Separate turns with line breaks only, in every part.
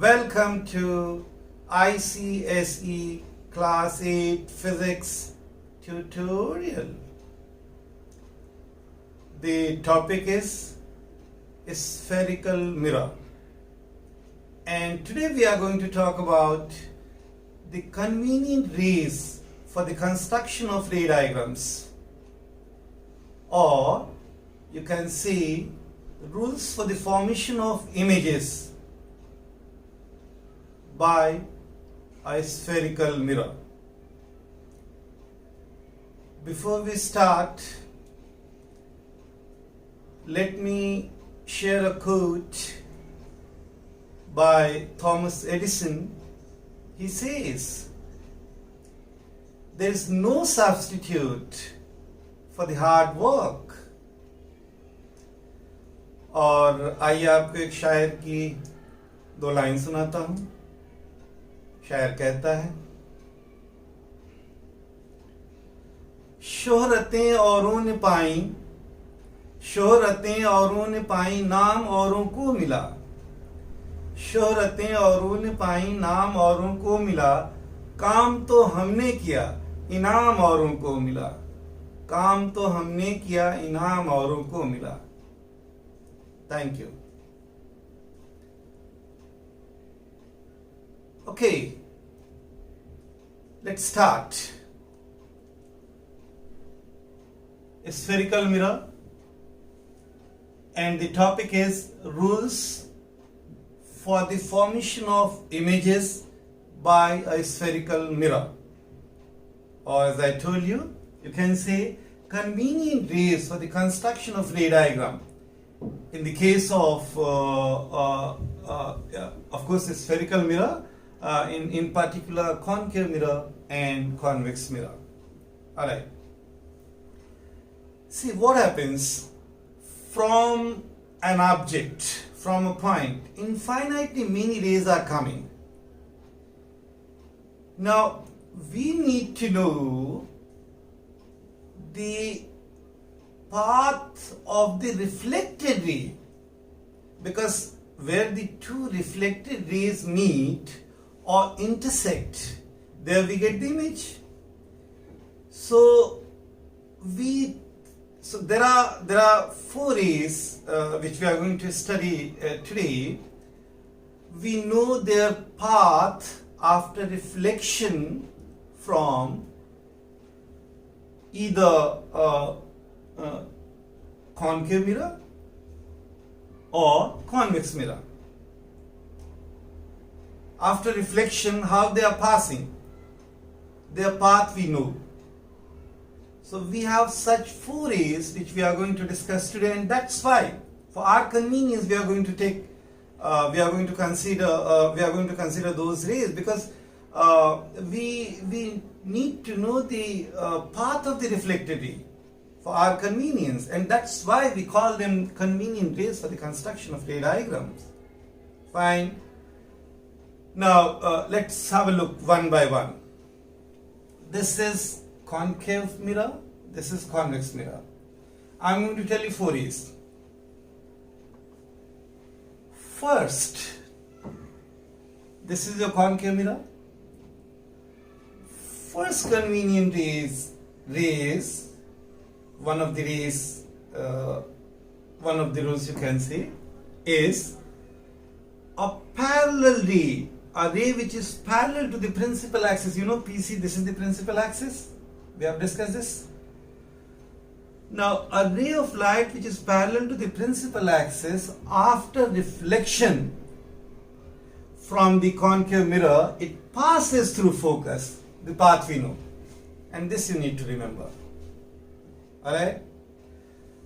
Welcome to ICSE Class 8 Physics tutorial. The topic is spherical mirror, and today we are going to talk about the convenient rays for the construction of ray diagrams, or you can say rules for the formation of images by a spherical mirror. Before we start, let me share a quote by Thomas Edison. He says, "There is no substitute for the hard work." और आइए आपको एक शायर की दो line सुनाता हूं। शायर कहता है, शोहरतें औरों ने पाई, शोहरतें औरों ने पाई, नाम औरों को मिला। शोहरतें औरों ने पाई, नाम औरों को मिला। काम तो हमने किया, इनाम औरों को मिला। काम तो हमने किया, इनाम औरों को मिला। Thank you. Okay, let's start. A spherical mirror, and the topic is rules for the formation of images by a spherical mirror, or as I told you, you can say convenient ways for the construction of ray diagram. In the case of course, a spherical mirror, in particular concave mirror and convex mirror. All right. See what happens from an object, from a point. Infinitely many rays are coming. Now we need to know the path of the reflected ray, because where the two reflected rays meet or intersect, there we get the image. So there are four rays which we are going to study today. We know their path after reflection from either concave mirror or convex mirror. After reflection, how they are passing, their path we know. So we have such four rays which we are going to discuss today, and that's why, for our convenience, we are going to consider those rays, because we need to know the path of the reflected ray for our convenience, and that's why we call them convenient rays for the construction of ray diagrams. Fine. Now let's have a look one by one. This is concave mirror, this is convex mirror. I'm going to tell you four rays. First, this is your concave mirror. First convenient rays, one of the rules you can say is a parallel ray, a ray which is parallel to the principal axis. You know PC, this is the principal axis. We have discussed this. Now a ray of light which is parallel to the principal axis, after reflection from the concave mirror, it passes through focus. The path we know, and this you need to remember. Alright?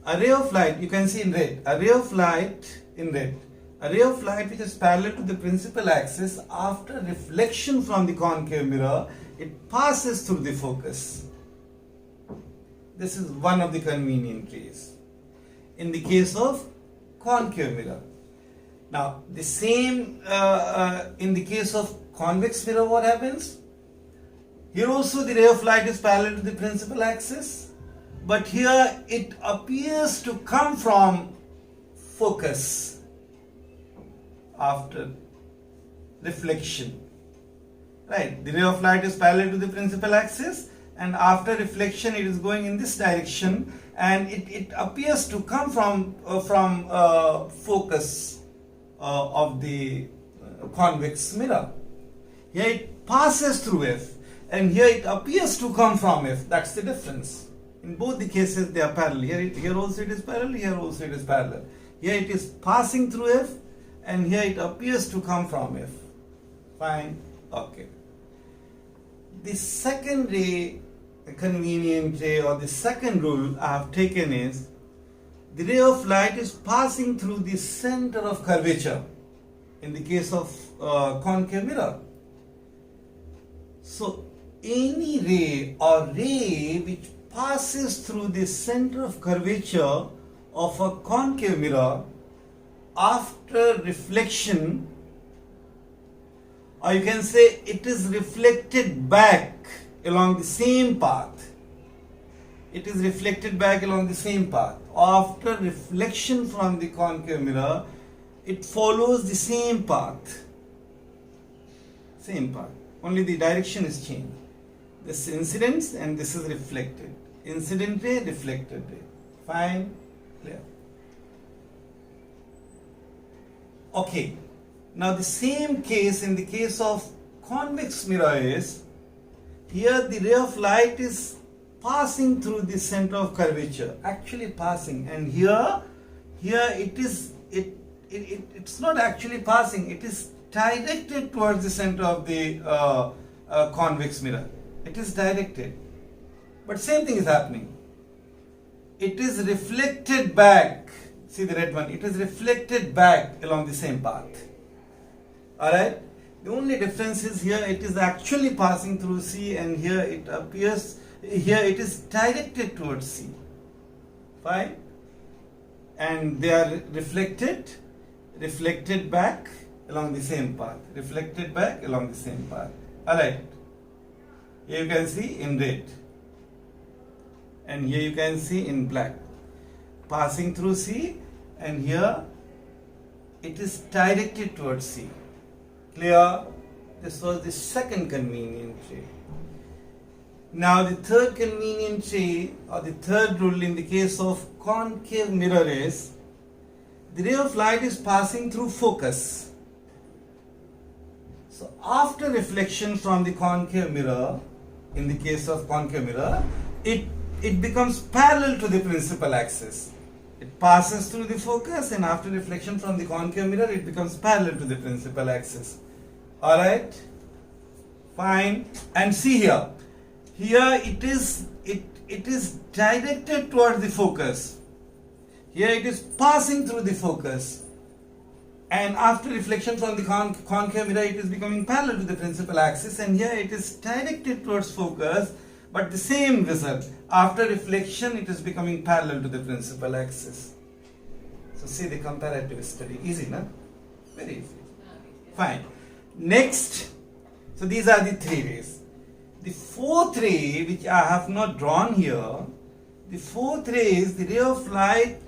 A ray of light, you can see in red, a ray of light in red. A ray of light which is parallel to the principal axis, after reflection from the concave mirror, it passes through the focus. This is one of the convenient rays. In the case of concave mirror. Now the same in the case of convex mirror, what happens? Here also the ray of light is parallel to the principal axis, but here it appears to come from focus after reflection. Right, the ray of light is parallel to the principal axis, and after reflection it is going in this direction, and it appears to come from focus of the convex mirror. Here it passes through F, and here it appears to come from F. That's the difference. In both the cases they are parallel. Here also it is parallel, here also it is parallel. Here it is passing through F, and here it appears to come from F. Fine. Okay. The second ray, the convenient ray, or the second rule I have taken is the ray of light is passing through the center of curvature in the case of concave mirror. So any ray or ray which passes through the center of curvature of a concave mirror after reflection, or you can say it is reflected back along the same path. It is reflected back along the same path. After reflection from the concave mirror, it follows the same path. Same path. Only the direction is changed. This is incident and this is reflected. Incident ray, reflected ray. Fine? Clear? Okay. Now the same case in the case of convex mirror is, here the ray of light is passing through the center of curvature, actually passing, and here it's not actually passing, it is directed towards the center of the convex mirror. It is directed, but same thing is happening. It is reflected back. See the red one, it is reflected back along the same path. Alright, the only difference is here it is actually passing through C, and here it appears, here it is directed towards C. Fine? And they are reflected back along the same path. Reflected back along the same path. Alright, here you can see in red, and here you can see in black. Passing through C, and here it is directed towards C. Clear? This was the second convenient ray. Now the third convenient ray, or the third rule in the case of concave mirror is, the ray of light is passing through focus. So after reflection from the concave mirror, in the case of concave mirror, it becomes parallel to the principal axis. It passes through the focus, and after reflection from the concave mirror, it becomes parallel to the principal axis. Alright? Fine. And see here. Here it is directed towards the focus. Here it is passing through the focus. And after reflection from the concave mirror, it is becoming parallel to the principal axis. And here it is directed towards focus, but the same result. After reflection, it is becoming parallel to the principal axis. So see the comparative study. Easy, no? Very easy. Fine. Next, so these are the three rays. The fourth ray, which I have not drawn here, the fourth ray is the ray of light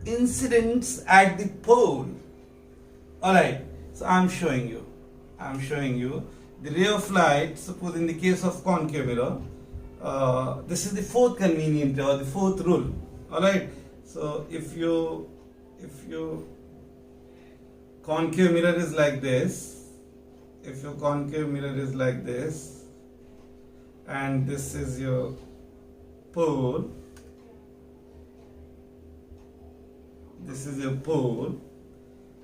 incidents at the pole. Alright, so I am showing you the ray of light. Suppose in the case of concave mirror, this is the fourth convenient ray, or the fourth rule. Alright, so if you concave mirror is like this, if your concave mirror is like this, and this is your pole, this is your pole.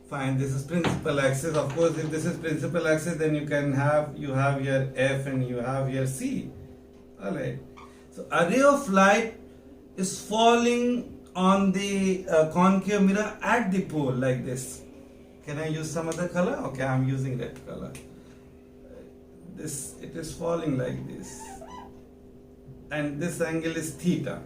Fine, this is principal axis. Of course, if this is principal axis, then you have your F and you have your C. Alright. So a ray of light is falling on the concave mirror at the pole like this. Can I use some other color? Okay, I am using red color. It is falling like this, and this angle is theta.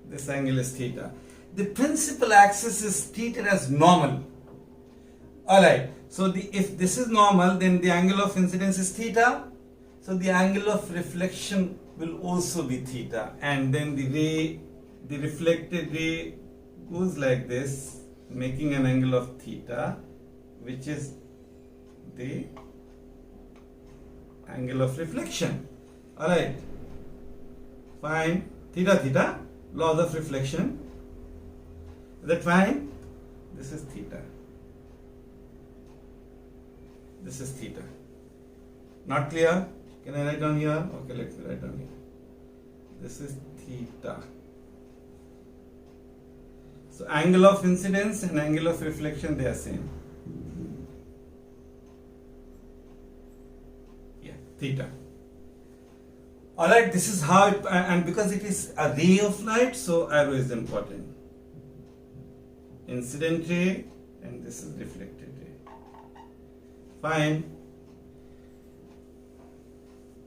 This angle is theta. The principal axis is treated as normal. Alright, so if this is normal, then the angle of incidence is theta. So the angle of reflection will also be theta, and then the reflected ray goes like this, making an angle of theta, which is the angle of reflection. Alright, fine. Theta, theta, laws of reflection. Is that fine? This is theta. This is theta. Not clear? Can I write down here? Okay, let me write down here. This is theta. So angle of incidence and angle of reflection, they are same. Yeah, theta. Alright, this is how it, and because it is a ray of light, so arrow is important. Incident ray and this is reflected ray. Fine.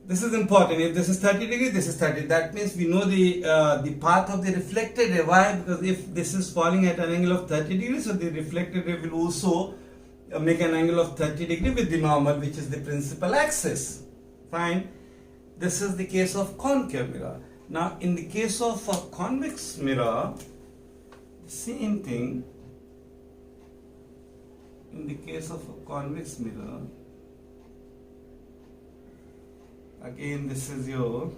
This is important. If this is 30 degrees, this is 30. That means we know the path of the reflected ray. Why? Because if this is falling at an angle of 30 degrees, so the reflected ray will also make an angle of 30 degrees with the normal, which is the principal axis. Fine. This is the case of concave mirror. Now, in the case of a convex mirror, the same thing. In the case of a convex mirror, again this is your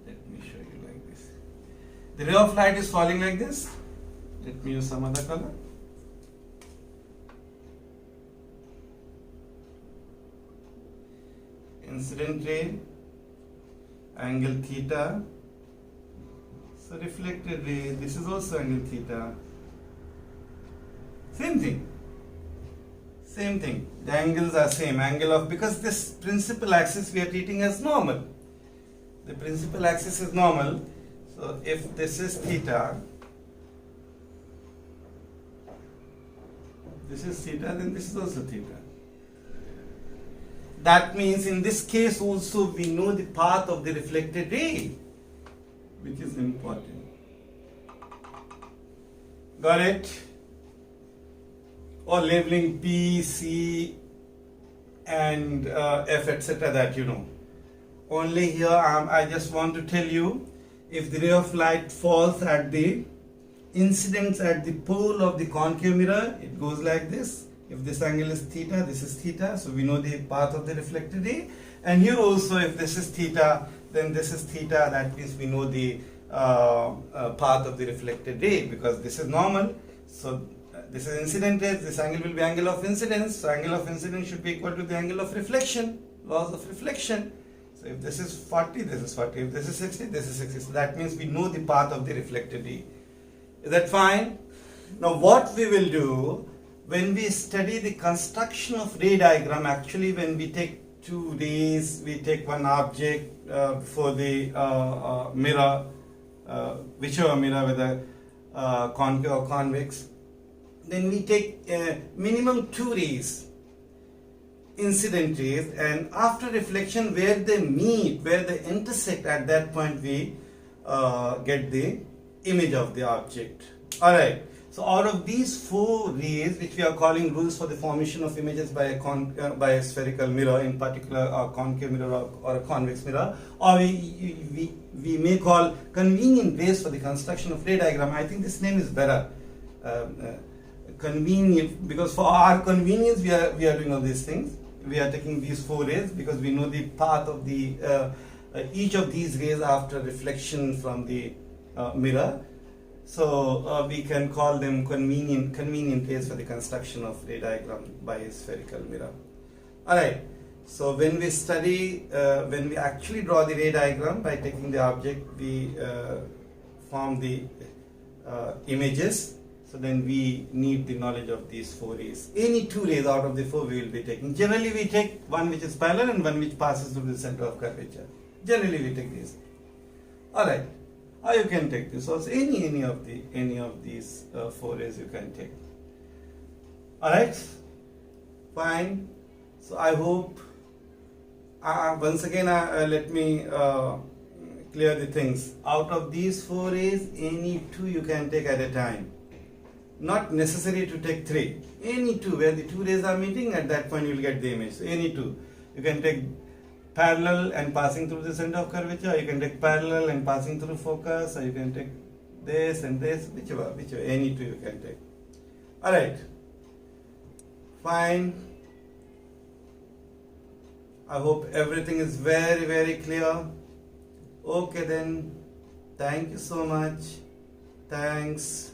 let me show you like this. The ray of light is falling like this. Let me use some other color. Incident ray, angle theta. So reflected ray, this is also angle theta. Same thing. Same thing. The angles are same. Angle of, because this principal axis we are treating as normal. The principal axis is normal. So if this is theta, this is theta, then this is also theta. That means in this case also we know the path of the reflected ray, which is important. Got it? Or labeling P, C and F, etc. that you know. Only here I just want to tell you, if the ray of light falls at the incidence at the pole of the concave mirror, it goes like this. If this angle is theta, this is theta, so we know the path of the reflected ray. And here also, if this is theta, then this is theta, that means we know the path of the reflected ray, because this is normal. So this is incident ray, this angle will be angle of incidence, so angle of incidence should be equal to the angle of reflection, laws of reflection. So if this is 40, this is 40, if this is 60, this is 60, so that means we know the path of the reflected ray. Is that fine? Now what we will do, when we study the construction of ray diagram, actually when we take two rays, we take one object for the mirror, whichever mirror, whether concave or convex, then we take minimum two rays, incident rays, and after reflection where they meet, where they intersect, at that point we get the image of the object. Alright. So out of these four rays, which we are calling rules for the formation of images by a spherical mirror, in particular a concave mirror or a convex mirror, or we may call convenient rays for the construction of ray diagram. I think this name is better. Convenient, because for our convenience we are doing all these things. We are taking these four rays because we know the path of the each of these rays after reflection from the mirror. So we can call them convenient rays for the construction of ray diagram by a spherical mirror. Alright, so when we study, when we actually draw the ray diagram by taking the object, we form the images. So then we need the knowledge of these four rays. Any two rays out of the four we will be taking. Generally we take one which is parallel and one which passes through the center of curvature. Generally we take these. Alright. Or you can take this also, any of these four rays you can take. Alright, fine. So I hope once again let me clear the things. Out of these four rays, any two you can take at a time. Not necessary to take three. Any two, where the two rays are meeting, at that point you will get the image. So any two. You can take parallel and passing through the center of curvature, or you can take parallel and passing through focus, or you can take this and this, whichever, any two you can take. Alright, fine. I hope everything is very, very clear. Okay then, thank you so much. Thanks.